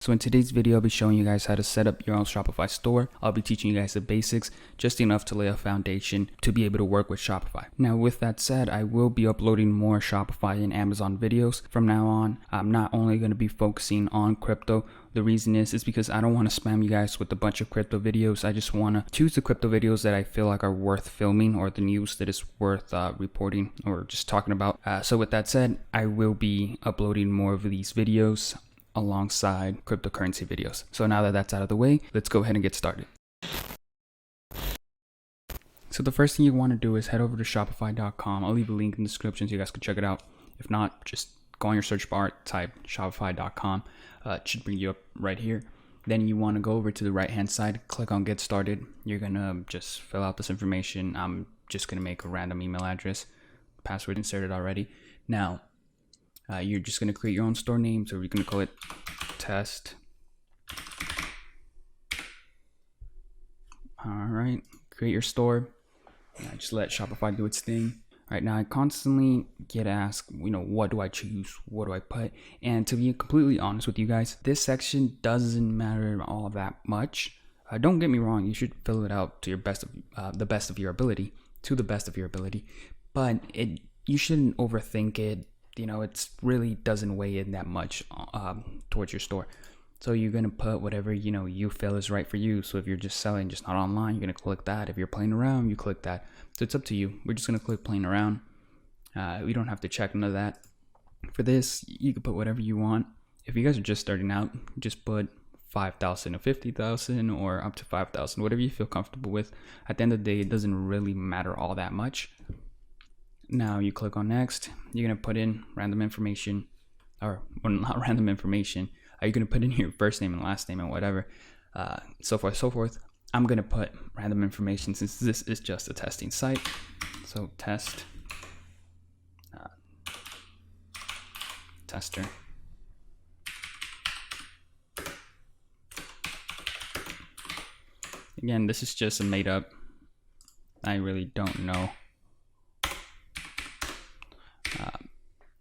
So in today's video, I'll be showing you guys how to set up your own Shopify store. I'll be teaching you guys the basics, just enough to lay a foundation to be able to work with Shopify. Now, with that said, I will be uploading more Shopify and Amazon videos from now on. I'm not only going to be focusing on crypto. The reason is because I don't want to spam you guys with a bunch of crypto videos. I just want to choose the crypto videos that I feel like are worth filming, or the news that is worth reporting or just talking about. So with that said, I will be uploading more of these videos alongside cryptocurrency videos. So now that that's out of the way, let's go ahead and get started. So the first thing you want to do is head over to shopify.com. I'll leave a link in the description so you guys can check it out. If not, just go on your search bar, type shopify.com. It should bring you up right here. Then you want to go over to the right hand side, click on get started. You're gonna just fill out this information. I'm just gonna make a random email address, password inserted already. Now you're just going to create your own store name. So we're going to call it test. All right, create your store. Just let Shopify do its thing. All right, now I constantly get asked, what do I choose? What do I put? And to be completely honest with you guys, this section doesn't matter all that much. Don't get me wrong, you should fill it out to your the best of your ability, but you shouldn't overthink it. It really doesn't weigh in that much towards your store. So you're going to put whatever, you feel is right for you. So if you're just selling, just not online, you're going to click that. If you're playing around, you click that. So it's up to you. We're just going to click playing around. We don't have to check none of that. For this, you can put whatever you want. If you guys are just starting out, just put 5,000 or 50,000 or up to 5,000, whatever you feel comfortable with. At the end of the day, it doesn't really matter all that much. Now you click on next. You're going to put in random information, or not random information. You're going to put in your first name and last name and whatever, so forth. I'm going to put random information since this is just a testing site. So test, tester. Again, this is just a made up. I really don't know.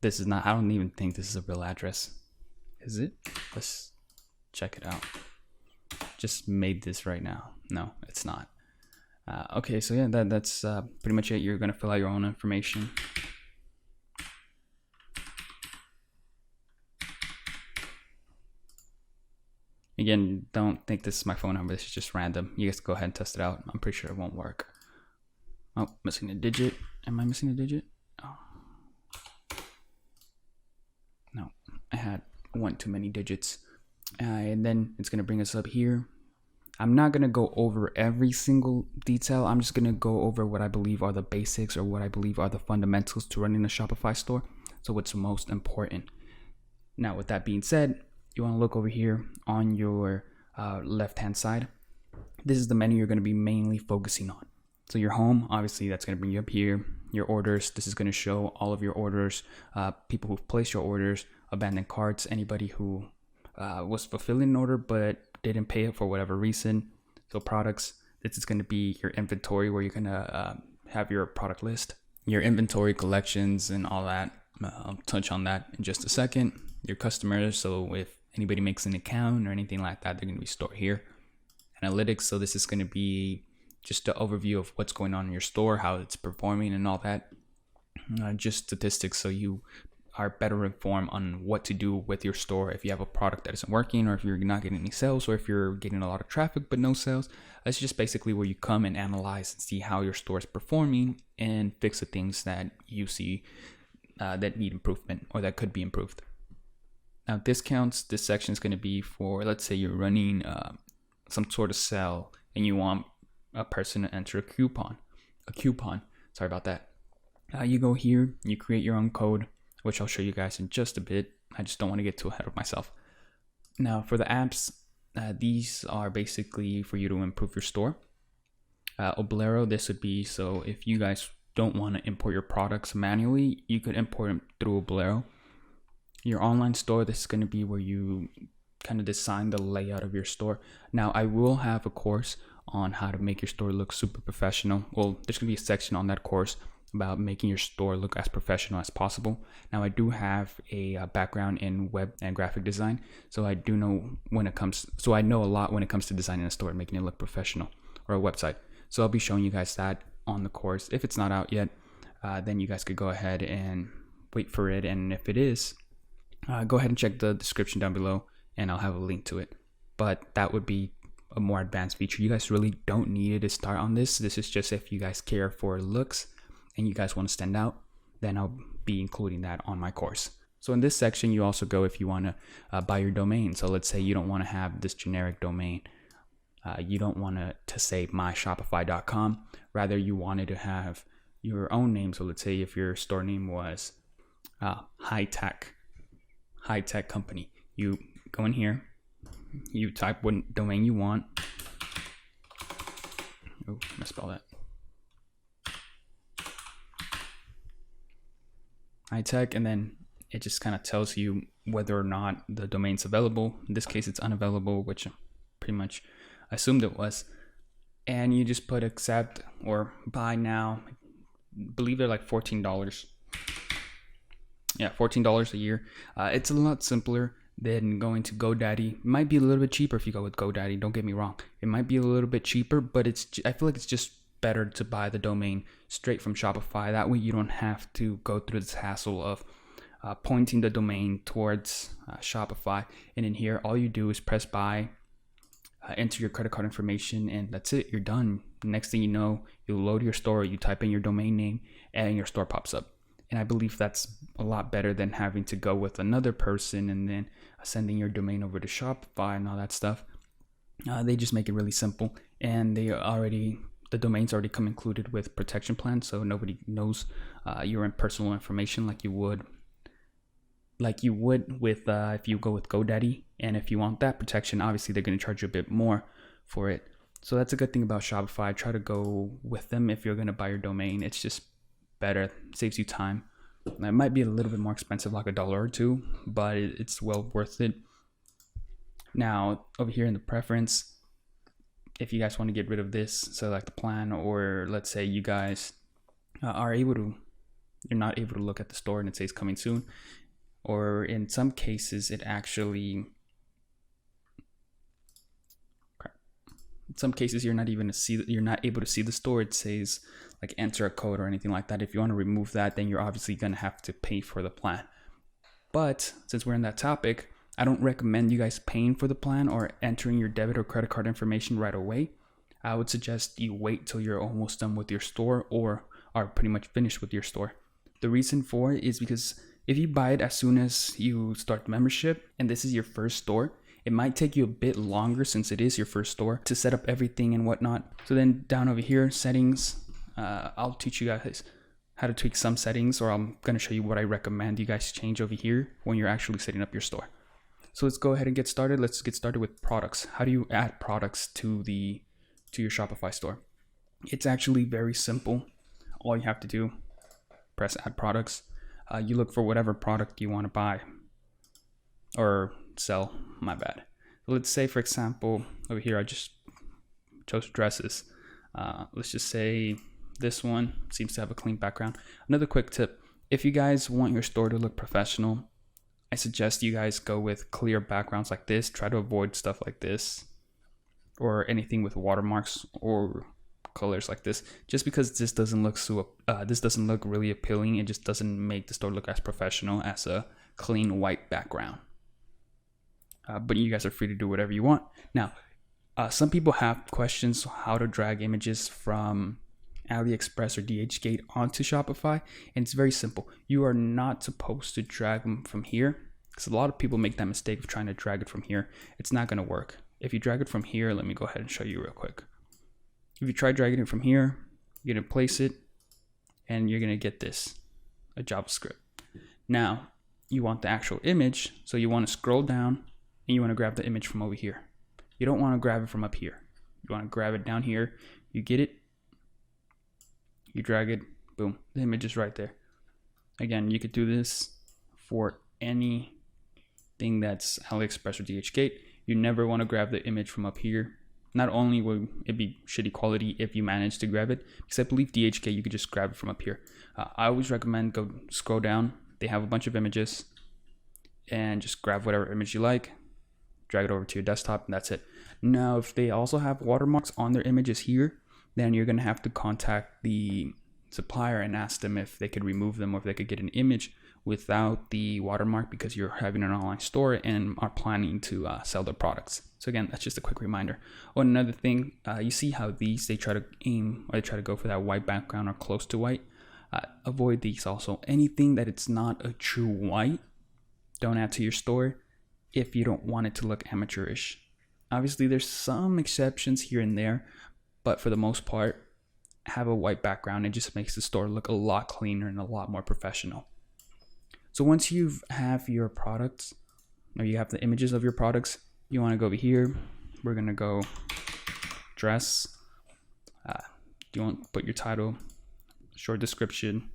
This is not, I don't even think this is a real address. Is it? Let's check it out. Just made this right now. No, it's not. Okay, so yeah, that's pretty much it. You're gonna fill out your own information. Again, don't think this is my phone number. This is just random. You guys go ahead and test it out. I'm pretty sure it won't work. Oh, missing a digit. Am I missing a digit? Oh. No, I had one too many digits. And then it's going to bring us up here. I'm not going to go over every single detail. I'm just going to go over what I believe are the basics, or what I believe are the fundamentals to running a Shopify store. So what's most important. Now, with that being said, you want to look over here on your left-hand side. This is the menu you're going to be mainly focusing on. So your home, obviously, that's going to bring you up here. Your orders, this is going to show all of your orders, people who've placed your orders, abandoned carts, anybody who was fulfilling an order but didn't pay it for whatever reason. So products, this is going to be your inventory, where you're going to have your product list, your inventory, collections, and all that. I'll touch on that in just a second. Your customers, so if anybody makes an account or anything like that, they're going to be stored here. Analytics, so this is going to be just an overview of what's going on in your store, how it's performing and all that. Just statistics, so you are better informed on what to do with your store if you have a product that isn't working, or if you're not getting any sales, or if you're getting a lot of traffic but no sales. That's just basically where you come and analyze and see how your store is performing and fix the things that you see that need improvement or that could be improved. Now, discounts, this section is going to be for, let's say you're running some sort of sale and you want a person to enter a coupon. Sorry about that. You go here, you create your own code, which I'll show you guys in just a bit. I just don't want to get too ahead of myself. Now, for the apps, these are basically for you to improve your store. Oblero, this would be, so if you guys don't want to import your products manually, you could import them through Oblero. Your online store, this is going to be where you kind of design the layout of your store. Now, I will have a course on how to make your store look super professional. Well, there's going to be a section on that course about making your store look as professional as possible. Now, I do have a background in web and graphic design, so I do know I know a lot when it comes to designing a store and making it look professional, or a website. So I'll be showing you guys that on the course. If it's not out yet, then you guys could go ahead and wait for it. And if it is, go ahead and check the description down below, and I'll have a link to it. But that would be a more advanced feature. You guys really don't need it to start on this. This is just if you guys care for looks and you guys want to stand out, then I'll be including that on my course. So in this section, you also go if you want to buy your domain. So let's say you don't want to have this generic domain. You don't want to say myshopify.com. Rather, you wanted to have your own name. So let's say if your store name was high tech company, you go in here, you type what domain you want. Oh, misspell that. High tech, and then it just kind of tells you whether or not the domain's available. In this case, it's unavailable, which I pretty much assumed it was. And you just put accept or buy now. I believe they're like $14. Yeah, $14 a year. It's a lot simpler than going to GoDaddy. It might be a little bit cheaper if you go with GoDaddy. Don't get me wrong. It might be a little bit cheaper, but I feel like it's just better to buy the domain straight from Shopify. That way you don't have to go through this hassle of pointing the domain towards Shopify. And in here, all you do is press buy, enter your credit card information, and that's it. You're done. Next thing you know, you load your store, you type in your domain name, and your store pops up. And I believe that's a lot better than having to go with another person and then sending your domain over to Shopify and all that stuff. They just make it really simple, and the domains already come included with protection plans, so nobody knows your personal information like you would with if you go with GoDaddy. And if you want that protection, obviously they're going to charge you a bit more for it. So that's a good thing about Shopify. Try to go with them if you're going to buy your domain. It's just better, saves you time. It might be a little bit more expensive, like $1 or $2, but it's well worth it. Now over here in the preference, if you guys want to get rid of this, select the plan, or let's say you guys you're not able to look at the store and it says coming soon, or in some cases in some cases you're not able to see the store. It says like enter a code or anything like that. If you want to remove that, then you're obviously going to have to pay for the plan. But since we're in that topic, I don't recommend you guys paying for the plan or entering your debit or credit card information right away. I would suggest you wait till you're almost done with your store or are pretty much finished with your store. The reason for it is because if you buy it as soon as you start the membership and this is your first store, it might take you a bit longer, since it is your first store, to set up everything and whatnot. So then down over here, settings, I'll teach you guys how to tweak some settings, or I'm going to show you what I recommend you guys change over here when you're actually setting up your store. So let's go ahead and get started. Let's get started with products. How do you add products to your Shopify store? It's actually very simple. All you have to do, press add products. You look for whatever product you want to buy or sell, my bad. Let's say, for example, over here, I just chose dresses. Let's just say this one seems to have a clean background. Another quick tip, if you guys want your store to look professional, I suggest you guys go with clear backgrounds like this. Try to avoid stuff like this or anything with watermarks or colors like this, just because this doesn't look really appealing. It just doesn't make the store look as professional as a clean white background. But you guys are free to do whatever you want. Now, some people have questions how to drag images from AliExpress or DHgate onto Shopify, and it's very simple. You are not supposed to drag them from here, because a lot of people make that mistake of trying to drag it from here. It's not going to work. If you drag it from here, let me go ahead and show you real quick. If you try dragging it from here, you're going to place it, and you're going to get this, a JavaScript. Now, you want the actual image, so you want to scroll down, and you want to grab the image from over here. You don't want to grab it from up here. You want to grab it down here. You get it, you drag it, boom, the image is right there. Again, you could do this for anything that's AliExpress or DHgate. You never want to grab the image from up here. Not only will it be shitty quality if you manage to grab it, because I believe DHK, you could just grab it from up here. I always recommend go scroll down. They have a bunch of images and just grab whatever image you like, drag it over to your desktop, and that's it. Now, if they also have watermarks on their images here, then you're gonna have to contact the supplier and ask them if they could remove them or if they could get an image without the watermark, because you're having an online store and are planning to sell their products. So again, that's just a quick reminder. Oh, and another thing, you see how these, they try to aim or they try to go for that white background or close to white. Avoid these also. Anything that it's not a true white, don't add to your store if you don't want it to look amateurish. Obviously, there's some exceptions here and there, but for the most part, have a white background. It just makes the store look a lot cleaner and a lot more professional. So once you have your products, or you have the images of your products, you want to go over here. We're going to go dress. You want to put your title, short description,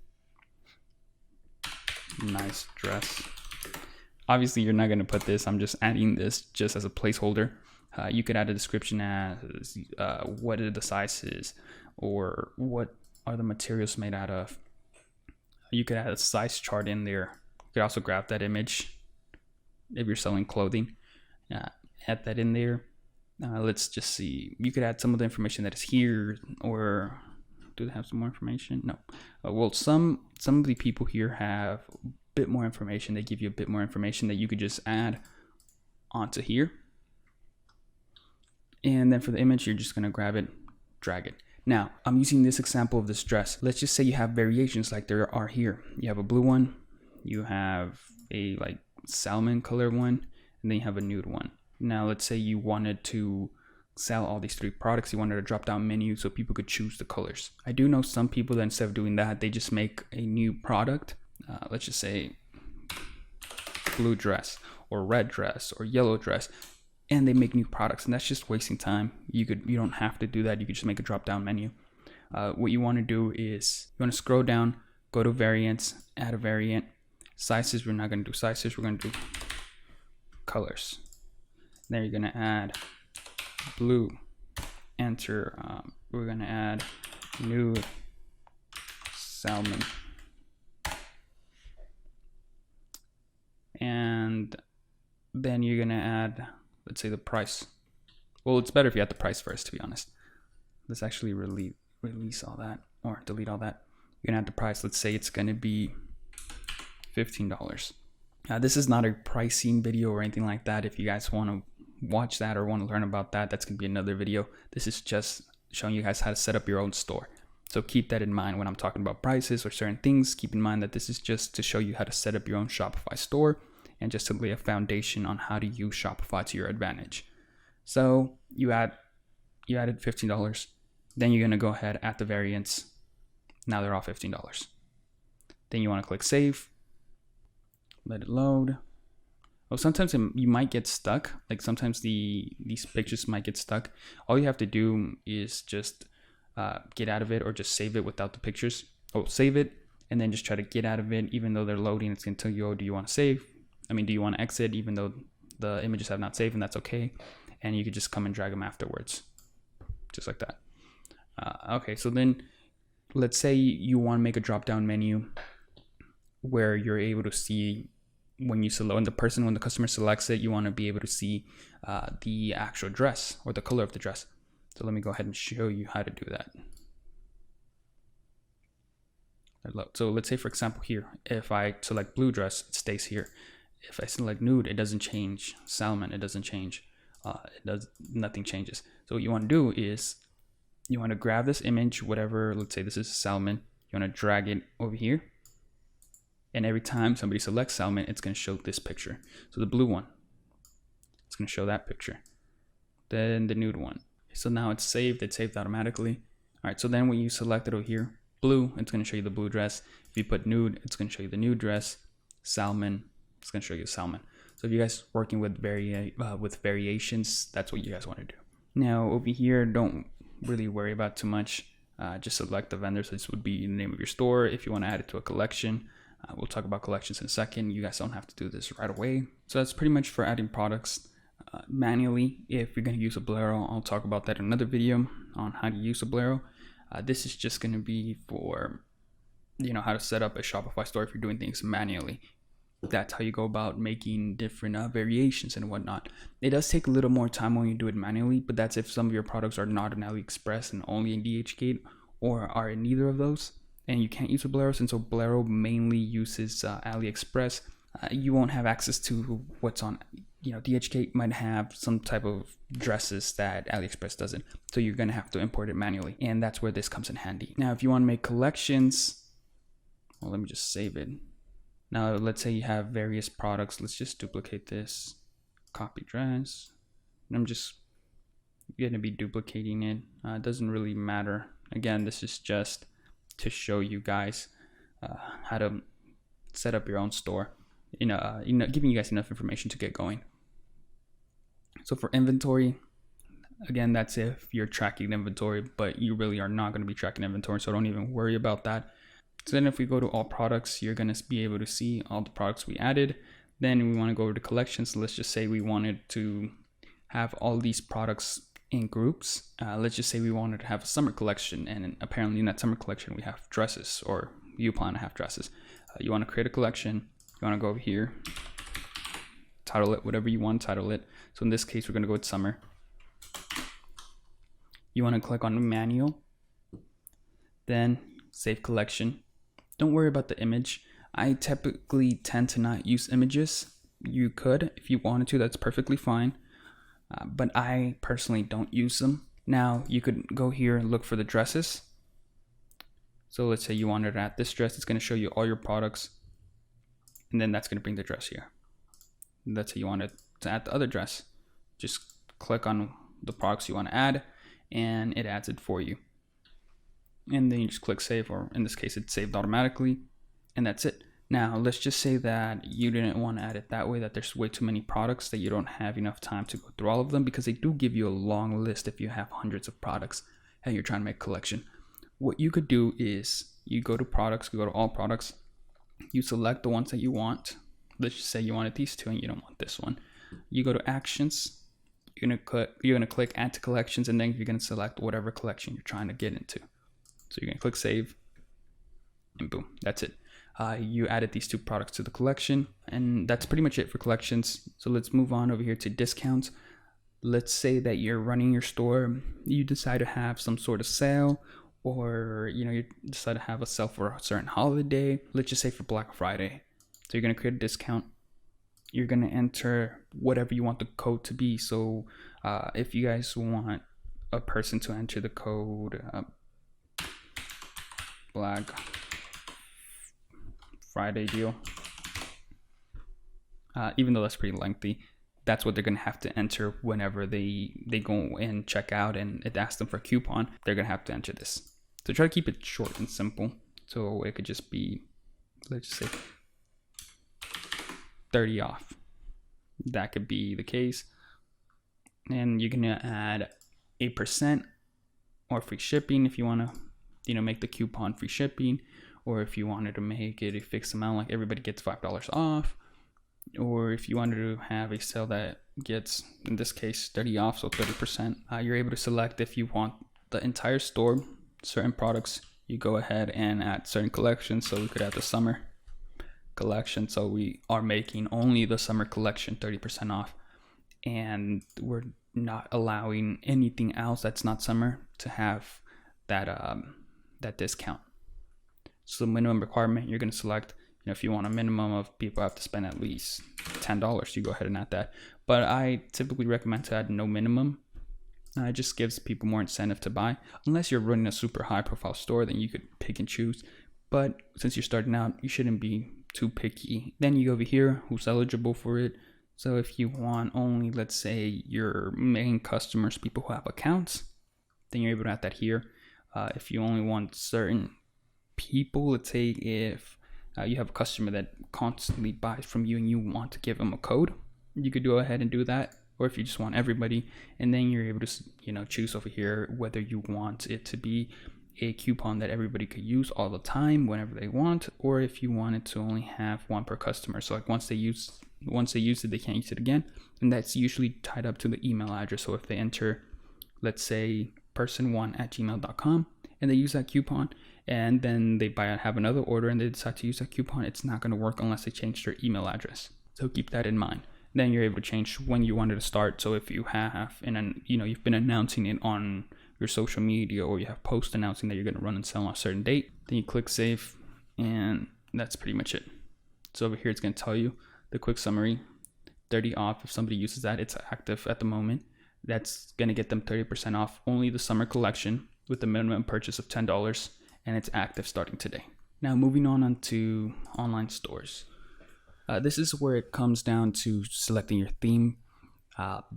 nice dress. Obviously, you're not going to put this. I'm just adding this just as a placeholder. You could add a description as what are the sizes, or what are the materials made out of. You could add a size chart in there. You could also grab that image if you're selling clothing. Add that in there. Let's just see. You could add some of the information that is here, or do they have some more information? No. Well, some of the people here have a bit more information. They give you a bit more information that you could just add onto here. And then for the image, you're just gonna grab it, drag it. Now, I'm using this example of this dress. Let's just say you have variations like there are here. You have a blue one, you have a like salmon color one, and then you have a nude one. Now, let's say you wanted to sell all these three products. You wanted a drop-down menu so people could choose the colors. I do know some people that instead of doing that, they just make a new product. Let's just say blue dress or red dress or yellow dress, and they make new products, and that's just wasting time. You don't have to do that. You could just make a drop-down menu. What you want to do is you want to scroll down, go to variants, add a variant. Sizes, we're not going to do sizes. We're going to do colors. Then you're going to add blue. Enter. We're going to add nude, salmon, and then you're going to add, let's say, the price. Well, it's better if you add the price first, to be honest. Let's actually release all that, or delete all that. You're gonna add the price. Let's say it's gonna be $15. This is not a pricing video or anything like that. If you guys want to watch that or want to learn about that, that's gonna be another video. This is just showing you guys how to set up your own store. So keep that in mind when I'm talking about prices or certain things. Keep in mind that this is just to show you how to set up your own Shopify store, and just to lay a foundation on how to use Shopify to your advantage. So you added $15. Then you're gonna go ahead, add the variants. Now they're all $15. Then you wanna click save, let it load. Oh, sometimes you might get stuck. Like sometimes these pictures might get stuck. All you have to do is just get out of it, or just save it without the pictures. Oh, save it, and then just try to get out of it. Even though they're loading, it's gonna tell you, oh, do you wanna save? Do you want to exit, even though the images have not saved, and that's okay. And you could just come and drag them afterwards, just like that. Okay, so then let's say you want to make a drop-down menu where you're able to see when the customer selects it, you want to be able to see the actual dress or the color of the dress. So let me go ahead and show you how to do that. So let's say, for example, here, if I select blue dress, it stays here. If I select nude, it doesn't change. Salmon, it doesn't change. Nothing changes. So what you want to do is you want to grab this image, whatever, let's say this is salmon. You want to drag it over here. And every time somebody selects salmon, it's going to show this picture. So the blue one, it's going to show that picture. Then the nude one. So now it's saved automatically. All right, so then when you select it over here, blue, it's going to show you the blue dress. If you put nude, it's going to show you the nude dress. Salmon, it's going to show you salmon. So if you guys working with variations, that's what you guys want to do. Now over here, don't really worry about too much. Just select the vendor. So this would be the name of your store. If you want to add it to a collection, we'll talk about collections in a second. You guys don't have to do this right away. So that's pretty much for adding products. manually if you're going to use a Bolero. I'll talk about that in another video on how to use a Bolero. This is just going to be for, how to set up a Shopify store if you're doing things manually. That's how you go about making different variations and whatnot. It does take a little more time when you do it manually, but that's if some of your products are not in AliExpress and only in DHgate, or are in neither of those, and you can't use a Bolero. Since a Bolero mainly uses AliExpress, you won't have access to what's on, DHgate might have some type of dresses that AliExpress doesn't, so you're going to have to import it manually, and that's where this comes in handy. Now if you want to make collections, well, let me just save it. Now, let's say you have various products. Let's just duplicate this, copy dress. And I'm just going to be duplicating it. It doesn't really matter. Again, this is just to show you guys how to set up your own store. Giving you guys enough information to get going. So for inventory, again, that's if you're tracking inventory, but you really are not going to be tracking inventory, so don't even worry about that. So then if we go to all products, you're going to be able to see all the products we added. Then we want to go over to collections. Let's just say we wanted to have all these products in groups. Let's just say we wanted to have a summer collection, and apparently in that summer collection we have dresses, or you plan to have dresses. You want to create a collection. You want to go over here, title it whatever you want to title it. So in this case, we're going to go with summer. You want to click on manual, then save collection. Don't worry about the image. I typically tend to not use images. You could if you wanted to, that's perfectly fine. But I personally don't use them. Now you could go here and look for the dresses. So let's say you wanted to add this dress. It's going to show you all your products, and then that's going to bring the dress here. Let's say you wanted to add the other dress. Just click on the products you want to add, and it adds it for you. And then you just click save, or in this case it's saved automatically, and that's it. Now let's just say that you didn't want to add it that way, that there's way too many products, that you don't have enough time to go through all of them, because they do give you a long list if you have hundreds of products and you're trying to make a collection. What you could do is you go to products, you go to all products, you select the ones that you want. Let's just say you wanted these two and you don't want this one. You go to actions, you're gonna click add to collections, and then you're gonna select whatever collection you're trying to get into. So you're gonna click save, and boom, that's it. You added these two products to the collection, and that's pretty much it for collections. So let's move on over here to discounts. Let's say that you're running your store, you decide to have some sort of sale, or you decide to have a sale for a certain holiday. Let's just say for Black Friday. So you're gonna create a discount. You're gonna enter whatever you want the code to be. So if you guys want a person to enter the code Black Friday deal, even though that's pretty lengthy, that's what they're gonna have to enter whenever they go and check out and it asks them for a coupon. They're gonna have to enter this. So try to keep it short and simple. So it could just be, let's just say 30 off. That could be the case. And you're gonna add 8% or free shipping if you wanna make the coupon free shipping, or if you wanted to make it a fixed amount, like everybody gets $5 off, or if you wanted to have a sale that gets, in this case, 30 off, so 30%. You're able to select if you want the entire store, certain products. You go ahead and add certain collections. So we could add the summer collection. So we are making only the summer collection 30% off, and we're not allowing anything else that's not summer to have that discount. So the minimum requirement, you're going to select, if you want a minimum of people have to spend at least $10, you go ahead and add that. But I typically recommend to add no minimum. It just gives people more incentive to buy. Unless you're running a super high profile store, then you could pick and choose. But since you're starting out, you shouldn't be too picky. Then you go over here, who's eligible for it. So if you want only, let's say, your main customers, people who have accounts, then you're able to add that here. If you only want certain people, let's say if you have a customer that constantly buys from you and you want to give them a code, you could go ahead and do that. Or if you just want everybody, and then you're able to choose over here whether you want it to be a coupon that everybody could use all the time whenever they want, or if you wanted to only have one per customer. So like once they use Once they use it, they can't use it again. And that's usually tied up to the email address. So if they enter, let's say, person1@gmail.com, and they use that coupon, and then they have another order and they decide to use that coupon, it's not going to work unless they change their email address. So keep that in mind. Then you're able to change when you wanted to start. So if you have, you've been announcing it on your social media, or you have posts announcing that you're going to run and sell on a certain date, then you click save, and that's pretty much it. So over here, it's going to tell you the quick summary, 30 off. If somebody uses that, it's active at the moment. That's going to get them 30% off only the summer collection with the minimum purchase of $10, and it's active starting today. Now moving on to online stores. This is where it comes down to selecting your theme,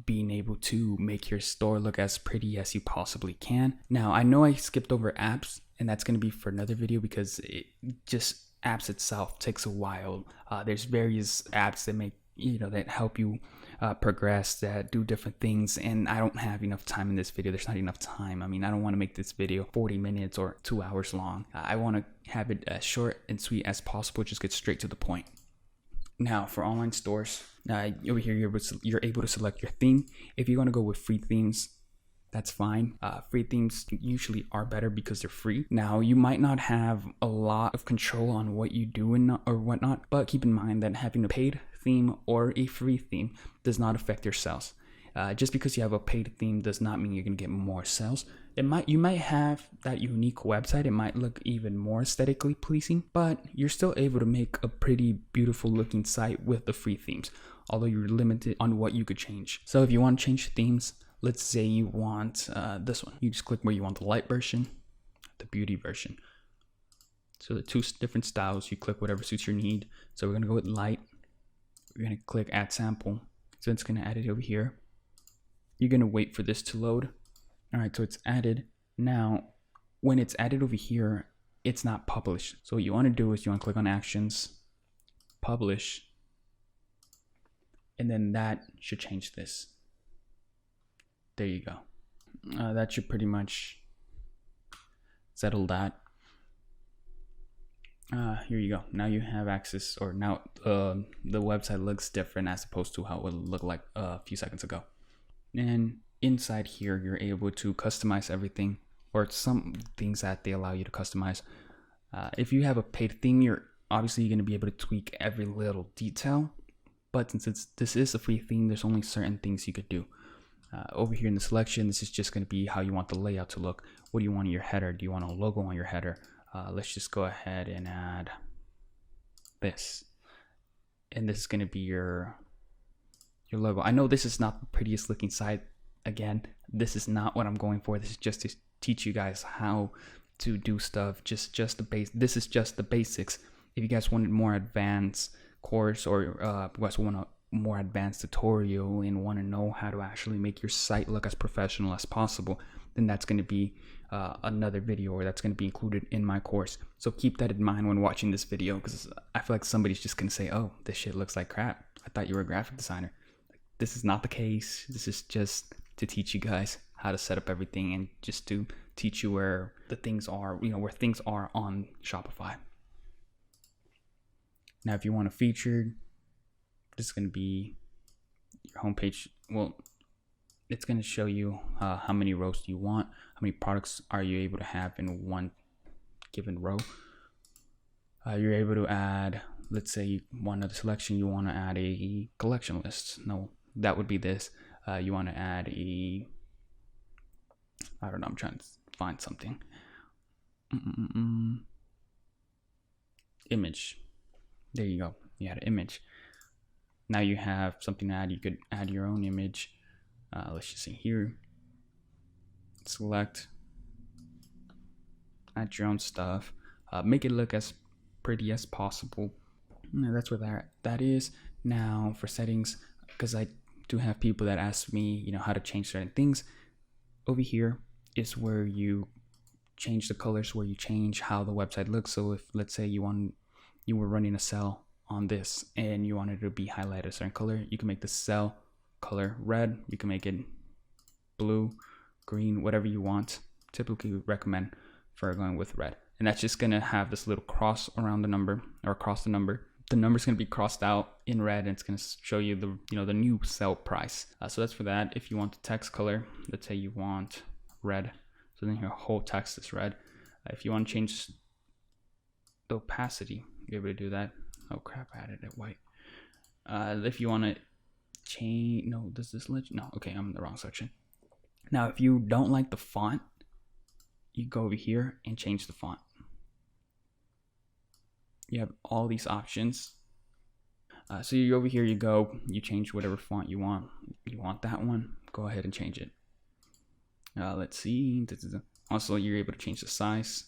being able to make your store look as pretty as you possibly can. Now, I know I skipped over apps, and that's going to be for another video because apps itself takes a while. There's various apps that help you progress, that do different things, and I don't have enough time in this video. There's not enough time. I don't want to make this video 40 minutes or 2 hours long. I want to have it as short and sweet as possible, just get straight to the point. Now for online stores, over here you're able to select your theme. If you want to go with free themes, that's fine. Free themes usually are better because they're free. Now you might not have a lot of control on what you do or whatnot, but keep in mind that having a paid theme or a free theme does not affect your sales. Just because you have a paid theme does not mean you're gonna get more sales. You might have that unique website. It might look even more aesthetically pleasing, but you're still able to make a pretty beautiful looking site with the free themes, although you're limited on what you could change. So if you want to change themes, let's say you want this one. You just click where you want the light version, the beauty version. So the two different styles, you click whatever suits your need. So we're gonna go with light. We're gonna click add sample. So it's gonna add it over here. You're gonna wait for this to load. All right, so it's added. Now, when it's added over here, it's not published. So what you want to do is you want to click on actions, publish, and then that should change this. There you go. That should pretty much settle that. Here you go. Now you have access, or now the website looks different as opposed to how it looked like a few seconds ago. And inside here, you're able to customize everything, or some things that they allow you to customize. If you have a paid theme, you're obviously going to be able to tweak every little detail. But since this is a free theme, there's only certain things you could do. Over here in the selection, this is just going to be how you want the layout to look. What do you want in your header? Do you want a logo on your header? Let's just go ahead and add this. And this is going to be your logo. I know this is not the prettiest looking site. Again, this is not what I'm going for. This is just to teach you guys how to do stuff. Just the base. This is just the basics. If you guys wanted more advanced course, or you guys want a more advanced tutorial and want to know how to actually make your site look as professional as possible, then that's going to be another video, or that's going to be included in my course. So keep that in mind when watching this video, because I feel like somebody's just going to say, oh, this shit looks like crap. I thought you were a graphic designer. This is not the case. This is just to teach you guys how to set up everything, and just to teach you where the things are, where things are on Shopify. Now, if you want a featured, this is going to be your homepage. Well, it's going to show you how many rows do you want, how many products are you able to have in one given row. You're able to add, let's say you want another selection, you want to add a collection list. No, that would be this. You want to add a, I don't know, I'm trying to find something. Image. There you go. You had an image. Now you have something to add. You could add your own image. Let's just see here. Select. Add your own stuff. Make it look as pretty as possible. That's where that is. Now for settings, because I do have people that ask me, how to change certain things. Over here is where you change the colors, where you change how the website looks. So if, let's say, you were running a cell on this and you wanted it to be highlighted a certain color, you can make the cell color red. You can make it blue, green, whatever you want. Typically recommend for going with red. And that's just gonna have this little cross around the number, or across the number. the number's going to be crossed out in red, and it's going to show you the new sell price. So that's for that. If you want the text color, let's say you want red, so then your whole text is red. If you want to change the opacity, you're able to do that. Oh crap, I added it white. If you want to change, no, does this let you? No, okay, I'm in the wrong section. Now, if you don't like the font, you go over here and change the font. You have all these options. So you over here, you change whatever font you want. You want that one, go ahead and change it. Let's see. Also, you're able to change the size.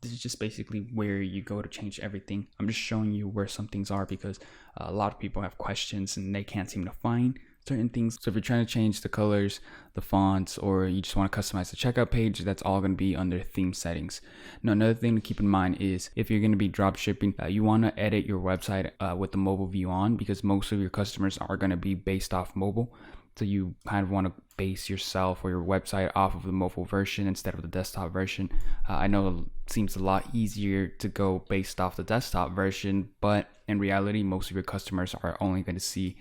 This is just basically where you go to change everything. I'm just showing you where some things are because a lot of people have questions and they can't seem to find certain things. So if you're trying to change the colors, the fonts, or you just want to customize the checkout page, that's all going to be under theme settings. Now, another thing to keep in mind is if you're going to be drop shipping, you want to edit your website with the mobile view on, because most of your customers are going to be based off mobile. So you kind of want to base yourself or your website off of the mobile version instead of the desktop version. I know it seems a lot easier to go based off the desktop version, but in reality, most of your customers are only going to see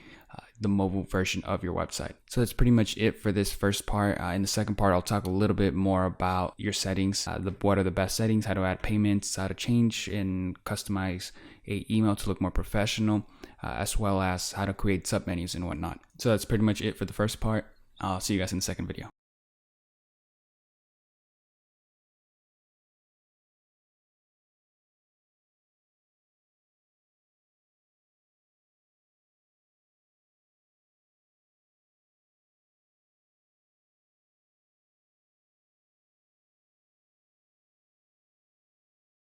the mobile version of your website. So that's pretty much it for this first part. In the second part, I'll talk a little bit more about your settings, what are the best settings, how to add payments, how to change and customize a email to look more professional, as well as how to create submenus and whatnot. So that's pretty much it for the first part. I'll see you guys in the second video.